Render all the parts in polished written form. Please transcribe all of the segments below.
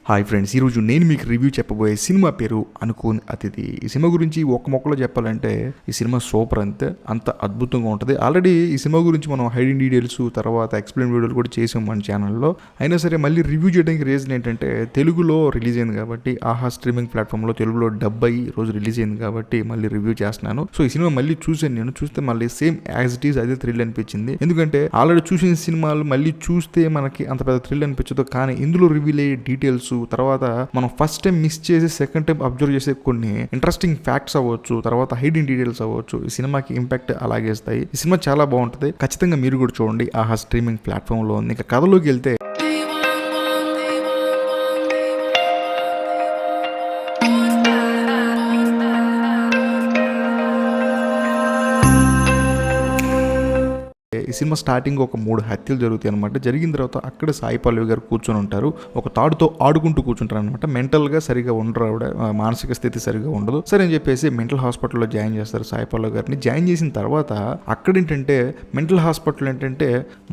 Hi friends, ఈరోజు నేను మీకు రివ్యూ చెప్పబోయే సినిమా పేరు అనుకోని అతిథి. ఈ సినిమా గురించి ఒక్క మొక్కలో చెప్పాలంటే ఈ సినిమా సూపర్, అంత అద్భుతంగా ఉంటుంది. ఆల్రెడీ ఈ సినిమా గురించి మనం హైడింగ్ డీటెయిల్స్ తర్వాత ఎక్స్ప్లెయిన్ వీడియోలు కూడా చేసాం మన ఛానల్లో. అయినా సరే మళ్ళీ రివ్యూ చేయడానికి రీజన్ ఏంటంటే తెలుగులో రిలీజ్ అయింది కాబట్టి, ఆహా స్ట్రీమింగ్ ప్లాట్ఫామ్లో తెలుగులో డబ్ అయ్యి రోజు రిలీజ్ అయింది కాబట్టి మళ్ళీ రివ్యూ చేస్తున్నాను. సో ఈ సినిమా మళ్ళీ చూసాను, నేను చూస్తే మళ్ళీ సేమ్ యాజ్ ఇట్ ఈస్ అదే థ్రిల్ అనిపించింది. ఎందుకంటే ఆల్రెడీ చూసిన సినిమాలు మళ్ళీ చూస్తే మనకి అంత పెద్ద థ్రిల్ అనిపించదు, కానీ ఇందులో రివీల్ అయ్యే డీటెయిల్స్ తర్వాత మనం ఫస్ట్ టైం మిస్ చేసి సెకండ్ టైం అబ్జర్వ్ చేసే కొన్ని ఇంట్రెస్టింగ్ ఫ్యాక్ట్స్ అవ్వచ్చు, తర్వాత హైడింగ్ డీటెయిల్స్ అవ్వచ్చు, ఈ సినిమాకి ఇంపాక్ట్ అలాగే ఇస్తాయి. ఈ సినిమా చాలా బాగుంటుంది, ఖచ్చితంగా మీరు కూడా చూడండి. ఆహా స్ట్రీమింగ్ ప్లాట్ఫామ్ లో ఉంది. ఇంకా కథలోకి వెళ్తే ఈ సినిమా స్టార్టింగ్ ఒక 3 హత్యలు జరుగుతాయి అనమాట. జరిగిన తర్వాత అక్కడ సాయి పల్లవి గారు కూర్చొని ఉంటారు, ఒక తాడుతో ఆడుకుంటూ కూర్చుంటారు అనమాట. మెంటల్ గా సరిగా ఉండరు, ఆవిడ మానసిక స్థితి సరిగా ఉండదు. సరే అని చెప్పేసి మెంటల్ హాస్పిటల్లో జాయిన్ చేస్తారు సాయి పల్లవి గారిని. జాయిన్ చేసిన తర్వాత అక్కడ ఏంటంటే మెంటల్ హాస్పిటల్ ఏంటంటే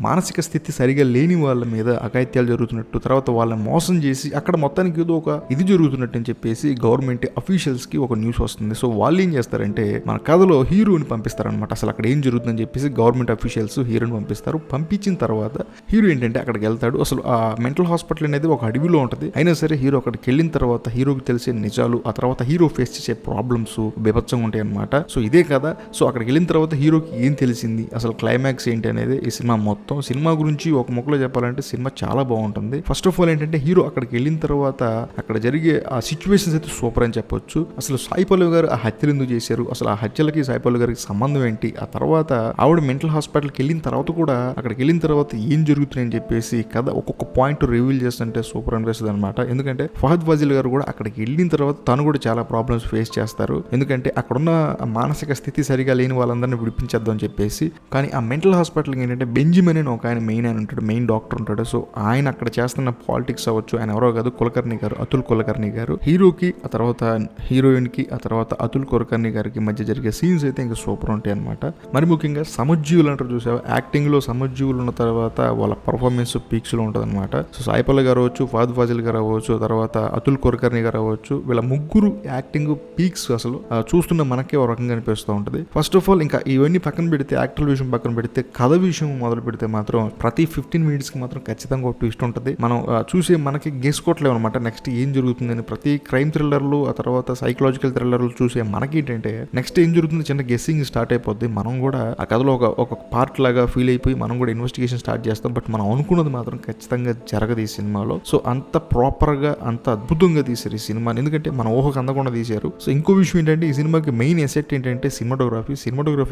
మానసిక స్థితి సరిగా లేని వాళ్ళ మీద అఘాయిత్యాలు జరుగుతున్నట్టు, తర్వాత వాళ్ళని మోసం చేసి అక్కడ మొత్తానికి ఏదో ఒక ఇది జరుగుతున్నట్టు అని చెప్పేసి గవర్నమెంట్ అఫీషియల్స్ కి ఒక న్యూస్ వస్తుంది. సో వాళ్ళు ఏం చేస్తారంటే మన కథలో హీరోని పంపిస్తారనమాట. అసలు అక్కడ ఏం జరుగుతుందని చెప్పేసి గవర్నమెంట్ అఫీషియల్స్ హీరోని పంపిస్తారు. పంపించిన తర్వాత హీరో ఏంటంటే అక్కడికి వెళ్తాడు. అసలు ఆ మెంటల్ హాస్పిటల్ అనేది ఒక అడవిలో ఉంటుంది. అయినా సరే హీరో అక్కడికి వెళ్ళిన తర్వాత హీరోకి తెలిసే నిజాలు, ఆ తర్వాత హీరో ఫేస్ చేసే ప్రాబ్లమ్స్ బీభత్సంగా ఉంటాయి అనమాట. సో ఇదే కదా. సో అక్కడికి వెళ్ళిన తర్వాత హీరోకి ఏం తెలిసింది, అసలు క్లైమాక్స్ ఏంటి అనేది ఈ సినిమా మొత్తం. సినిమా గురించి ఒక మొక్కలో చెప్పాలంటే సినిమా చాలా బాగుంటుంది. ఫస్ట్ ఆఫ్ ఆల్ ఏంటంటే హీరో అక్కడికి వెళ్ళిన తర్వాత అక్కడ జరిగే ఆ సిచ్యువేషన్స్ అయితే సూపర్ అని చెప్పొచ్చు. అసలు సాయి పల్లవి గారు ఆ హత్యలు ఎందుకు చేశారు, అసలు ఆ హత్యలకి సాయి పల్లవి గారికి సంబంధం ఏంటి, ఆ తర్వాత ఆవిడ మెంటల్ హాస్పిటల్కి వెళ్ళిన తర్వాత కూడా అక్కడికి వెళ్ళిన తర్వాత ఏం జరుగుతుందని చెప్పేసి కథ ఒక్కొక్క పాయింట్ రివీల్ చేస్తుంటే సూపర్ అనిపిస్తుంది అనమాట. ఎందుకంటే ఫహద్ ఫాజిల్ గారు కూడా అక్కడికి వెళ్ళిన తర్వాత తను కూడా చాలా ప్రాబ్లమ్స్ ఫేస్ చేస్తారు. ఎందుకంటే అక్కడున్న మానసిక స్థితి సరిగా లేని వాళ్ళందరినీ విడిపించేద్దాం అని చెప్పేసి. కానీ ఆ మెంటల్ హాస్పిటల్కి ఏంటంటే బెంజిమన్ అని ఒక ఆయన మెయిన్ ఉంటాడు, మెయిన్ డాక్టర్ ఉంటాడు. సో ఆయన అక్కడ చేస్తున్న పాలిటిక్స్ అవ్వచ్చు, ఆయన ఎవరో కాదు, కులకర్ణి గారు, అతుల్ కులకర్ణి గారు. హీరోకి ఆ తర్వాత హీరోయిన్ కి ఆ తర్వాత అతుల్ కులకర్ణి గారికి మధ్య జరిగే సీన్స్ అయితే ఇంకా సూపర్ ఉంటాయి అనమాట. మరి ముఖ్యంగా సమజ్జీవులు అంటారు చూసావా, యాక్టింగ్ లో సమజ్జీవులు ఉన్న తర్వాత వాళ్ళ పర్ఫార్మెన్స్ పీక్స్ లో ఉంటుంది అనమాట. సో సాయి పల్లవి గారు అవ్వచ్చు, ఫహద్ ఫాజిల్ గారు అవ్వచ్చు, తర్వాత అతుల్ కులకర్ణి గారు అవ్వచ్చు, వీళ్ళ ముగ్గురు యాక్టింగ్ పీక్స్ అసలు చూస్తున్న మనకే ఒక రకంగా అనిపిస్తూ ఉంటుంది. ఫస్ట్ ఆఫ్ ఆల్ ఇంకా ఇవన్నీ పక్కన పెడితే, యాక్టర్ విషయం పక్కన పెడితే, కథ విషయం మొదలు పెడితే మాత్రం ప్రతి 15 minutes కి మాత్రం ఖచ్చితంగా ఒక ట్విస్ట్ ఉంటుంది. మనం చూసే మనకి గెసుకోవట్లేము అనమాట నెక్స్ట్ ఏం జరుగుతుందని. ప్రతి క్రైమ్ థ్రిల్లర్లు ఆ తర్వాత సైకలాజికల్ థ్రిల్లర్లు చూసే మనకి ఏంటంటే నెక్స్ట్ ఏం జరుగుతుంది చిన్న గెస్సింగ్ స్టార్ట్ అయిపోద్ది. మనం కూడా ఆ కథలో ఒక పార్ట్ లాగా ఫీల్ అయిపోయి మనం కూడా ఇన్వెస్టిగేషన్ స్టార్ట్ చేస్తాం. బట్ మనం అనుకున్నది మాత్రం ఖచ్చితంగా జరగదు ఈ సినిమాలో. సో అంత ప్రాపర్గా అంత అద్భుతంగా తీశారు ఈ సినిమాని, ఎందుకంటే మన ఊహకు అందకుండా తీశారు. సో ఇంకో విషయం ఏంటంటే ఈ సినిమాకి మెయిన్ ఎసెట్ ఏంటంటే సినిమాటోగ్రఫీ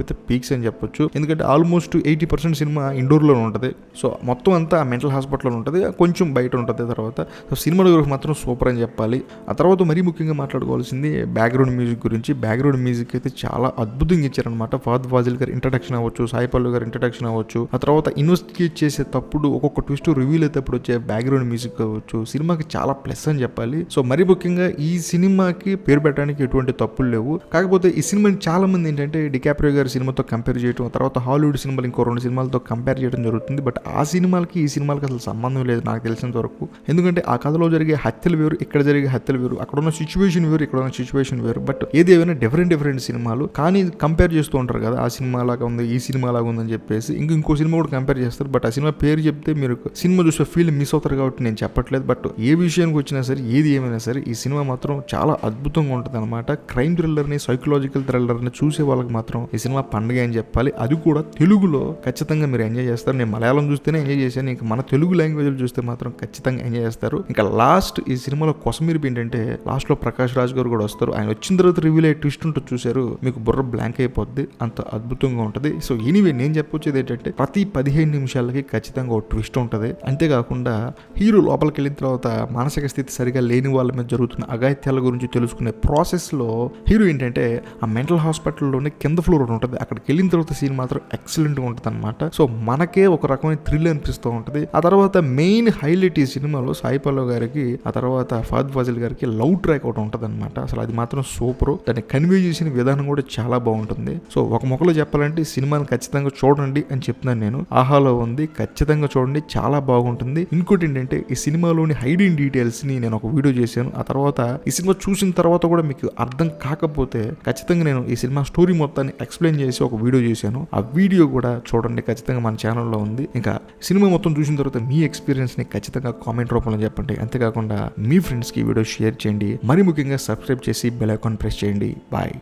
అయితే పీక్స్ అని చెప్పొచ్చు. ఎందుకంటే ఆల్మోస్ట్ 80% సినిమా ఇండోర్లో ఉంటుంది. సో మొత్తం అంతా మెంటల్ హాస్పిటల్లో ఉంటుంది, కొంచెం బయట ఉంటుంది. తర్వాత సో సినిమాటోగ్రఫీ మాత్రం సూపర్ అని చెప్పాలి. ఆ తర్వాత మరీ ముఖ్యంగా మాట్లాడుకోవాల్సింది బ్యాక్గ్రౌండ్ మ్యూజిక్ గురించి. బ్యాక్గ్రౌండ్ మ్యూజిక్ అయితే చాలా అద్భుతంగా ఇచ్చారనమాట. ఫహద్ ఫాజిల్ గారి ఇంట్రడక్షన్ అవ్వచ్చు, సాయి పల్లవి గారి ఇంట్రడక్షన్ అవ్వచ్చు, ఆ తర్వాత ఇన్వెస్టిగేట్ చేసేటప్పుడు ఒక్కొక్క ట్విస్ట్ రివీల్ అయ్యేటప్పుడు వచ్చే బ్యాక్గ్రౌండ్ మ్యూజిక్ అవ్వచ్చు, సినిమాకి చాలా ప్లస్ అని చెప్పాలి. సో మరి ముఖ్యంగా ఈ సినిమాకి పేరు పెట్టడానికి ఎటువంటి తప్పులు లేవు. కాకపోతే ఈ సినిమాని చాలా మంది ఏంటంటే డికాప్రియో గారి సినిమాతో కంపేర్ చేయడం, తర్వాత హాలీవుడ్ సినిమాలు ఇంకో 2 సినిమాలతో కంపేర్ చేయడం జరుగుతుంది. బట్ ఆ సినిమాలకి ఈ సినిమాలకి అసలు సంబంధం లేదు నాకు తెలిసినంత వరకు. ఎందుకంటే ఆ కథలో జరిగే హత్యలు వేరు, ఇక్కడ జరిగే హత్యలు వేరు, అక్కడ ఉన్న సిచ్యువేషన్ వేరు, ఇక్కడ ఉన్న సిచ్యువేషన్ వేరు. బట్ ఏదేమైనా డిఫరెంట్ సినిమాలు, కానీ కంపేర్ చేస్తూ ఉంటారు కదా, ఆ సినిమా లాగా ఉంది, ఈ సినిమా లాగా ఉందని చెప్పేసి ఇంకో సినిమా కూడా కంపేర్ చేస్తారు. బట్ ఆ సినిమా పేరు చెప్తే మీరు సినిమా చూసే ఫీల్ మిస్ అవుతారు కాబట్టి నేను చెప్పట్లేదు. బట్ ఏ విషయానికి వచ్చినా సరే, ఏది ఏమైనా సరే ఈ సినిమా మాత్రం చాలా అద్భుతంగా ఉంటుంది అనమాట. క్రైమ్ థ్రిల్లర్ని, సైకలాజికల్ థ్రిల్లర్ని చూసే వాళ్ళకి మాత్రం ఈ సినిమా పండుగ అని చెప్పాలి. అది కూడా తెలుగులో ఖచ్చితంగా మీరు ఎంజాయ్ చేస్తారు. నేను మలయాళం చూస్తేనే ఎంజాయ్ చేశాను, ఇంకా మన తెలుగు లాంగ్వేజ్ చూస్తే మాత్రం ఖచ్చితంగా ఎంజాయ్ చేస్తారు. ఇంకా లాస్ట్ ఈ సినిమాలో కొసమిరిపి ఏంటంటే లాస్ట్ లో ప్రకాష్ రాజ్ గారు కూడా వస్తారు. ఆయన వచ్చిన తర్వాత రివీల్ అయ్యే ట్విస్ట్ ఉంటుంది చూసారు, మీకు బుర్ర బ్లాంక్ అయిపోద్ది, అంత అద్భుతంగా ఉంటుంది. సో ఎనీవే నేను చెప్పొచ్చేది ఏంటంటే ప్రతి 15 నిమిషాలకి ఖచ్చితంగా ఒక ట్విస్ట్ ఉంటుంది. అంతేకాకుండా హీరో లోపలికి వెళ్ళిన తర్వాత మానసిక స్థితి సరిగా లేని వాళ్ళ మీద జరుగుతున్న అఘాయిత్యాల గురించి తెలుసుకునే ప్రాసెస్ లో హీరో ఏంటంటే ఆ మెంటల్ హాస్పిటల్లోనే కింద ఫ్లోర్ ఉంటుంది, అక్కడికి వెళ్ళిన తర్వాత సీన్ మాత్రం ఎక్సలెంట్ గా ఉంటుంది అనమాట. సో మనకే ఒక రకమైన థ్రిల్ అనిపిస్తూ ఉంటుంది. ఆ తర్వాత మెయిన్ హైలైట్ ఈ సినిమాలో సాయి పల్లవి గారికి ఆ తర్వాత ఫహద్ ఫాజిల్ గారికి లవ్ ట్రాక్ ఒకటి ఉంటుంది అనమాట. అసలు అది మాత్రం సూపర్, దాన్ని కన్వే చేసిన విధానం కూడా చాలా బాగుంటుంది. సో ఒక మొక్కలో చెప్పాలంటే ఈ సినిమాని ఖచ్చితంగా చూడండి. అని చెప్తున్నాను నేను. ఆహాలో ఉంది, ఖచ్చితంగా చూడండి, చాలా బాగుంటుంది. ఇంకోటి ఏంటంటే ఈ సినిమాలోని హైడింగ్ డీటెయిల్స్ ని నేను ఒక వీడియో చేశాను. ఆ తర్వాత ఈ సినిమా చూసిన తర్వాత కూడా మీకు అర్థం కాకపోతే ఖచ్చితంగా నేను ఈ సినిమా స్టోరీ మొత్తాన్ని ఎక్స్ప్లెయిన్ చేసి ఒక వీడియో చేశాను. ఆ వీడియో కూడా చూడండి, ఖచ్చితంగా మన ఛానల్లో ఉంది. ఇంకా సినిమా మొత్తం చూసిన తర్వాత మీ ఎక్స్పీరియన్స్ ని ఖచ్చితంగా కామెంట్ రూపంలో చెప్పండి. అంతేకాకుండా మీ ఫ్రెండ్స్ కి వీడియో షేర్ చేయండి. మరి ముఖ్యంగా సబ్స్క్రైబ్ చేసి బెల్ ఐకాన్ ప్రెస్ చేయండి. బాయ్.